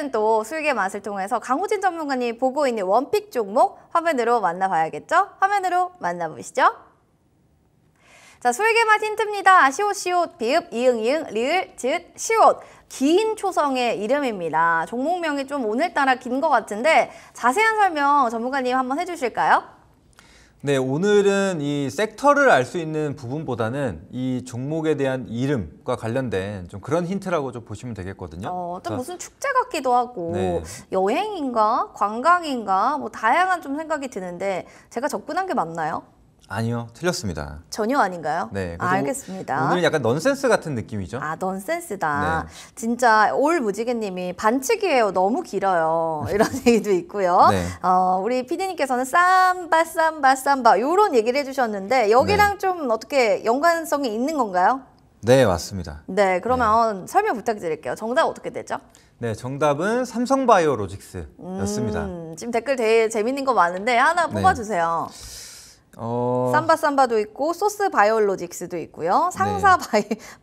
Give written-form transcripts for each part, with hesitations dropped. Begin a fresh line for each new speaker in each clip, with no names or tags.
오늘은 또 수익의 맛을 통해서 강호진 전문가님 보고 있는 원픽 종목 화면으로 만나봐야겠죠? 화면으로 만나보시죠. 자, 수익의 맛 힌트입니다. 시옷, 시옷, 비읍, 이응, 이응, 리을, 지읒, 시옷. 긴 초성의 이름입니다. 종목명이 좀 오늘따라 긴 것 같은데 자세한 설명 전문가님 한번 해주실까요?
네, 오늘은 이 섹터를 알 수 있는 부분보다는 이 종목에 대한 이름과 관련된 좀 그런 힌트라고 좀 보시면 되겠거든요.
또 무슨 축제 같기도 하고
네.
여행인가 관광인가 뭐 다양한 좀 생각이 드는데 제가 접근한 게 맞나요?
아니요, 틀렸습니다.
전혀 아닌가요?
네,
알겠습니다.
오늘은 약간 넌센스 같은 느낌이죠.
넌센스다.
네.
진짜 올 무지개님이 반칙이에요. 너무 길어요. 이런 얘기도 있고요.
네.
우리 PD님께서는 삼바 이런 얘기를 해주셨는데 여기랑
네.
좀 어떻게 연관성이 있는 건가요?
네, 맞습니다.
네, 그러면 설명 부탁드릴게요. 정답 어떻게 되죠?
네, 정답은 삼성바이오로직스였습니다.
지금 댓글 되게 재밌는 거 많은데 하나 뽑아주세요. 삼바도 있고 소스 바이올로직스도 있고요. 상사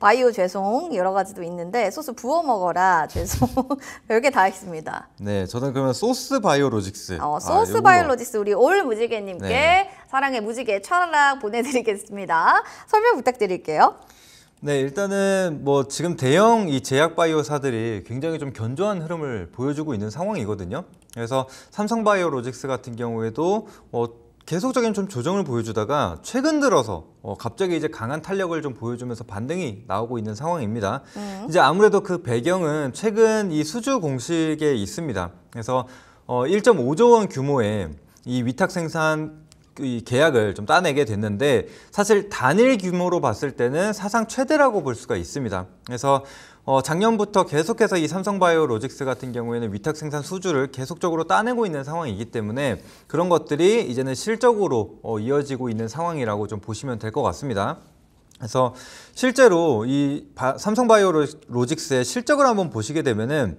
바이오 죄송 여러 가지도 있는데 소스 부어 먹어라 죄송 별게 다 있습니다.
네, 저는 그러면 소스 바이오로직스.
소스 바이올로직스 우리 올 무지개님께
네.
사랑의 무지개 촤라락 보내드리겠습니다. 설명 부탁드릴게요.
네, 일단은 뭐 지금 대형 이 제약 바이오사들이 굉장히 좀 견조한 흐름을 보여주고 있는 상황이거든요. 그래서 삼성바이오로직스 같은 경우에도 계속적인 좀 조정을 보여주다가 최근 들어서 갑자기 이제 강한 탄력을 좀 보여주면서 반등이 나오고 있는 상황입니다. 이제 아무래도 그 배경은 최근 이 수주 공식에 있습니다. 그래서 1.5조 원 규모의 이 위탁 생산 이 계약을 좀 따내게 됐는데 사실 단일 규모로 봤을 때는 사상 최대라고 볼 수가 있습니다. 그래서 작년부터 계속해서 이 삼성바이오로직스 같은 경우에는 위탁 생산 수주를 계속적으로 따내고 있는 상황이기 때문에 그런 것들이 이제는 실적으로 이어지고 있는 상황이라고 좀 보시면 될 것 같습니다. 그래서 실제로 이 삼성바이오로직스의 실적을 한번 보시게 되면은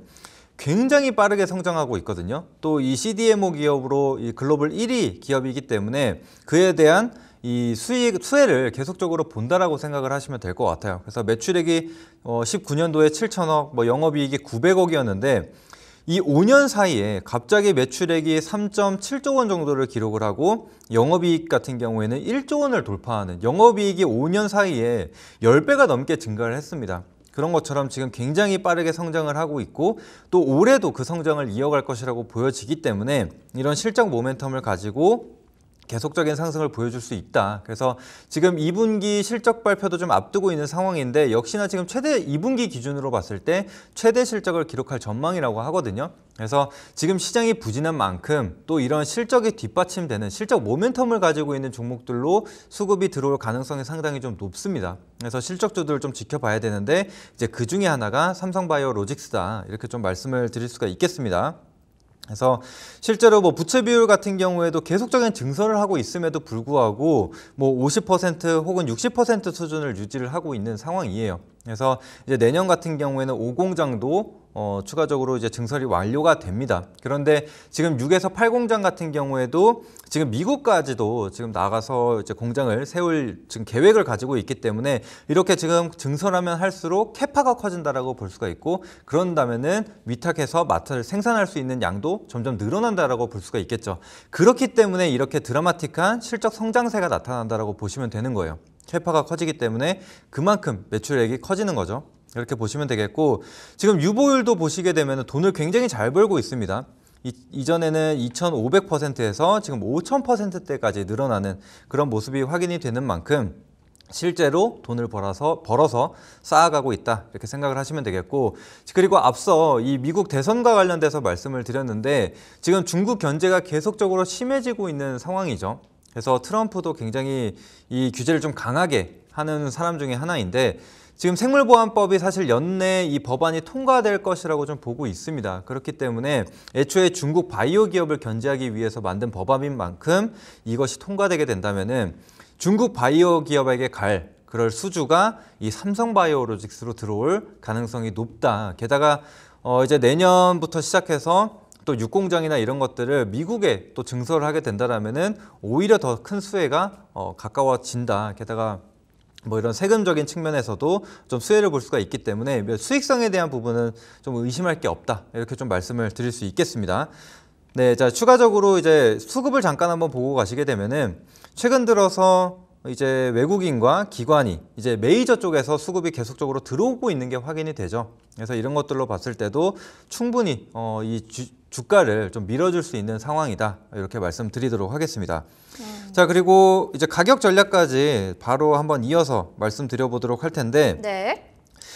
굉장히 빠르게 성장하고 있거든요. 또 이 CDMO 기업으로 이 글로벌 1위 기업이기 때문에 그에 대한 이 수혜를 계속적으로 본다라고 생각을 하시면 될 것 같아요. 그래서 매출액이 19년도에 7천억, 영업이익이 900억이었는데 이 5년 사이에 갑자기 매출액이 3.7조 원 정도를 기록을 하고 영업이익 같은 경우에는 1조 원을 돌파하는 영업이익이 5년 사이에 10배가 넘게 증가를 했습니다. 그런 것처럼 지금 굉장히 빠르게 성장을 하고 있고 또 올해도 그 성장을 이어갈 것이라고 보여지기 때문에 이런 실적 모멘텀을 가지고 계속적인 상승을 보여줄 수 있다. 그래서 지금 2분기 실적 발표도 좀 앞두고 있는 상황인데 역시나 지금 최대 2분기 기준으로 봤을 때 최대 실적을 기록할 전망이라고 하거든요. 그래서 지금 시장이 부진한 만큼 또 이런 실적이 뒷받침되는 실적 모멘텀을 가지고 있는 종목들로 수급이 들어올 가능성이 상당히 좀 높습니다. 그래서 실적주들을 좀 지켜봐야 되는데 이제 그 중에 하나가 삼성바이오로직스다. 이렇게 좀 말씀을 드릴 수가 있겠습니다. 그래서 실제로 부채 비율 같은 경우에도 계속적인 증설을 하고 있음에도 불구하고 50% 혹은 60% 수준을 유지를 하고 있는 상황이에요. 그래서 이제 내년 같은 경우에는 5공장도 추가적으로 이제 증설이 완료가 됩니다. 그런데 지금 6에서 8공장 같은 경우에도 지금 미국까지도 지금 나가서 이제 공장을 세울 지금 계획을 가지고 있기 때문에 이렇게 지금 증설하면 할수록 캐파가 커진다라고 볼 수가 있고 그런다면은 위탁해서 마트를 생산할 수 있는 양도 점점 늘어난다라고 볼 수가 있겠죠. 그렇기 때문에 이렇게 드라마틱한 실적 성장세가 나타난다라고 보시면 되는 거예요. 캐파가 커지기 때문에 그만큼 매출액이 커지는 거죠. 이렇게 보시면 되겠고 지금 유보율도 보시게 되면 돈을 굉장히 잘 벌고 있습니다. 이전에는 2,500%에서 지금 5,000%대까지 늘어나는 그런 모습이 확인이 되는 만큼 실제로 돈을 벌어서 쌓아가고 있다 이렇게 생각을 하시면 되겠고 그리고 앞서 이 미국 대선과 관련돼서 말씀을 드렸는데 지금 중국 견제가 계속적으로 심해지고 있는 상황이죠. 그래서 트럼프도 굉장히 이 규제를 좀 강하게 하는 사람 중에 하나인데 지금 생물보안법이 사실 연내 이 법안이 통과될 것이라고 좀 보고 있습니다. 그렇기 때문에 애초에 중국 바이오 기업을 견제하기 위해서 만든 법안인 만큼 이것이 통과되게 된다면은 중국 바이오 기업에게 갈 그럴 수주가 이 삼성바이오로직스로 들어올 가능성이 높다. 게다가 이제 내년부터 시작해서 또 육공장이나 이런 것들을 미국에 또 증설을 하게 된다면은 오히려 더 큰 수혜가 가까워진다. 게다가 뭐 이런 세금적인 측면에서도 좀 수혜를 볼 수가 있기 때문에 수익성에 대한 부분은 좀 의심할 게 없다. 이렇게 좀 말씀을 드릴 수 있겠습니다. 네, 자, 추가적으로 이제 수급을 잠깐 한번 보고 가시게 되면은 최근 들어서 이제 외국인과 기관이 이제 메이저 쪽에서 수급이 계속적으로 들어오고 있는 게 확인이 되죠. 그래서 이런 것들로 봤을 때도 충분히 이 주가를 좀 밀어줄 수 있는 상황이다. 이렇게 말씀드리도록 하겠습니다. 자, 그리고 이제 가격 전략까지 바로 한번 이어서 말씀드려보도록 할 텐데
네.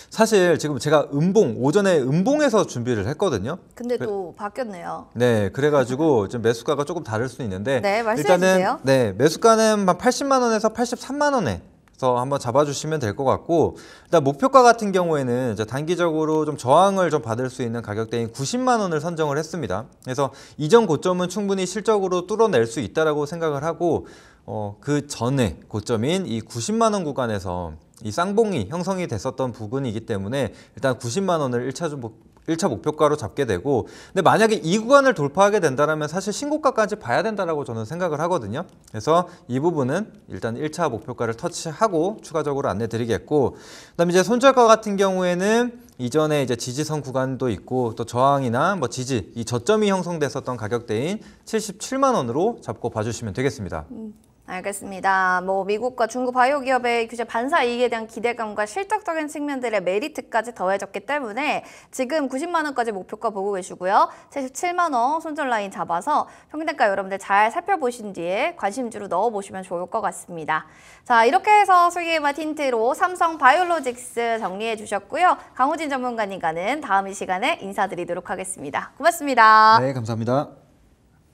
사실 지금 제가 오전에 음봉에서 준비를 했거든요.
근데 또 바뀌었네요.
네, 그래가지고 좀 매수가가 조금 다를 수 있는데
네, 말씀해 주세요.
네, 매수가는 한 80만 원에서 83만 원에서 한번 잡아주시면 될 것 같고, 일단 목표가 같은 경우에는 이제 단기적으로 좀 저항을 좀 받을 수 있는 가격대인 90만 원을 선정을 했습니다. 그래서 이전 고점은 충분히 실적으로 뚫어낼 수 있다라고 생각을 하고, 그 전에 고점인 이 90만 원 구간에서 이 쌍봉이 형성이 됐었던 부분이기 때문에 일단 90만 원을 1차 목표가로 잡게 되고, 근데 만약에 이 구간을 돌파하게 된다면 사실 신고가까지 봐야 된다라고 저는 생각을 하거든요. 그래서 이 부분은 일단 1차 목표가를 터치하고 추가적으로 안내 드리겠고, 그다음에 이제 손절가 같은 경우에는 이전에 이제 지지선 구간도 있고 또 저항이나 뭐 지지, 이 저점이 형성됐었던 가격대인 77만 원으로 잡고 봐주시면 되겠습니다.
알겠습니다. 뭐 미국과 중국 바이오 기업의 규제 반사 이익에 대한 기대감과 실적적인 측면들의 메리트까지 더해졌기 때문에 지금 90만 원까지 목표가 보고 계시고요. 77만 원 손절 라인 잡아서 평균대가 여러분들 잘 살펴보신 뒤에 관심주로 넣어보시면 좋을 것 같습니다. 자, 이렇게 해서 수익의맛 힌트로 삼성 바이오로직스 정리해 주셨고요. 강호진 전문가님과는 다음 이 시간에 인사드리도록 하겠습니다. 고맙습니다.
네, 감사합니다.